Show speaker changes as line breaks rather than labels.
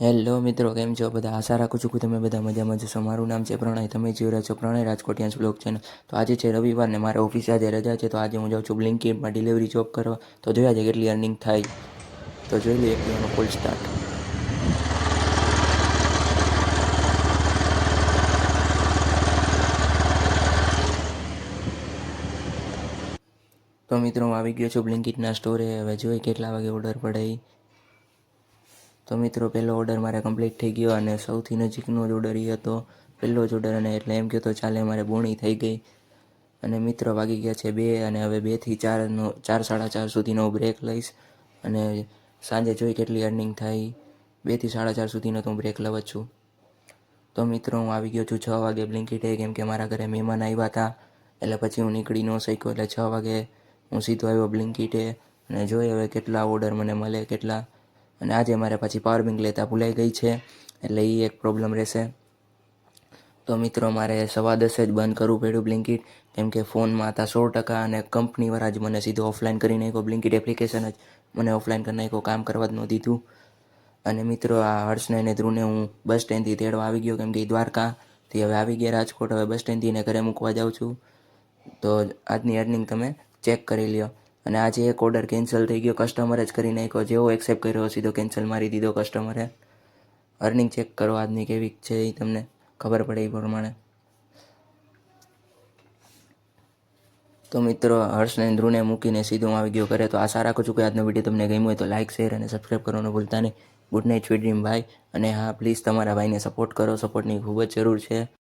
Hello મિત્રો, કેમ છો બધા? આશા રાખું છું કે તમે બધા મજામાં જશો. મારું નામ છે પ્રણય, તમે જોઈ રહ્યા છો પ્રણય રાજકોટિયાન્સ બ્લોગ ચેનલ. તો આજે છે રવિવાર ને મારે ઓફિસ આજે રજા છે, તો આજે હું જાઉં છું બ્લિંકિટમાં ડિલિવરી જોબ કરવા. તો જોયા છે કેટલી અર્નિંગ થાય, તો જોઈ લઈએ એક્ટિવાનો કોલ સ્ટાર્ટ. તો મિત્રો હું આવી ગયો છું બ્લિંકિટના સ્ટોરે. હવે જોઈએ કેટલા વાગે ઓર્ડર પડે ઈ. તો મિત્રો પહેલો ઓર્ડર મારે કમ્પ્લીટ થઈ ગયો અને સૌથી નજીકનો જ ઓર્ડર એ હતો, પહેલો જ ઓર્ડર. અને એટલે એમ કહો તો ચાલે, મારે બોણી થઈ ગઈ. અને મિત્રો વાગી ગયા છે 2 અને હવે 2 થી 4નો 4 સાડા 4 સુધીનો બ્રેક લઈશ અને સાંજે જોઈ કેટલી અર્નિંગ થાય. 2 થી 4:30 સુધીનો તો હું બ્રેક લઉં જ છું. તો મિત્રો હું આવી ગયો છું 6 વાગે બ્લિંકિટે, કેમ કે મારા ઘરે મહેમાન આવ્યા હતા, એટલે પછી હું નીકળી ન શક્યો. એટલે 6 વાગે હું સીધો આવ્યો બ્લિંકિટે અને જોઈ હવે કેટલા ઓર્ડર મને મળે કેટલા. અને આજે મારે પાછી પાવર બેંક લેતા ભૂલાઈ ગઈ છે, એટલે એ એક પ્રોબ્લેમ રહેશે. તો મિત્રો મારે 10:15 જ બંધ કરવું પડ્યું બ્લિંકિટ, કેમ કે ફોનમાં હતા 100% અને કંપનીવાળા જ મને સીધો ઓફલાઈન કરી નાખ્યો. બ્લિંકિટ એપ્લિકેશન જ મને ઓફલાઈન કરી નાખ્યો, કામ કરવા જ ન દીધું. અને મિત્રો આ હર્ષને અને ધ્રુવને હું બસ સ્ટેન્ડથી તેડવા આવી ગયો, કેમ કે દ્વારકાથી હવે આવી ગયા રાજકોટ. હવે બસ સ્ટેન્ડથી એને ઘરે મૂકવા જાઉં છું. તો આજની અર્નિંગ તમે ચેક કરી લ્યો. અને આજે એક ઓર્ડર કેન્સલ થઈ ગયો, કસ્ટમરે જ કરી નાખ્યો. જેવો એક્સેપ્ટ કર્યો સીધો કેન્સલ મારી દીધો કસ્ટમરે. અર્નિંગ ચેક કરો આજની કેવી છે એ તમને ખબર પડે એ પ્રમાણે. તો મિત્રો હર્ષને ધ્રુવને મૂકીને સીધો હું આવી ગયો ઘરે. તો આશા રાખું છું કે આજનો વિડીયો તમને ગમ્યો હોય તો લાઇક, શેર અને સબસ્ક્રાઈબ કરવાનું ભૂલતા નહીં. ગુડ નાઇટ સ્વીટ ડ્રીમ ભાઈ. અને હા, પ્લીઝ તમારા ભાઈને સપોર્ટ કરો, સપોર્ટની ખૂબ જ જરૂર છે.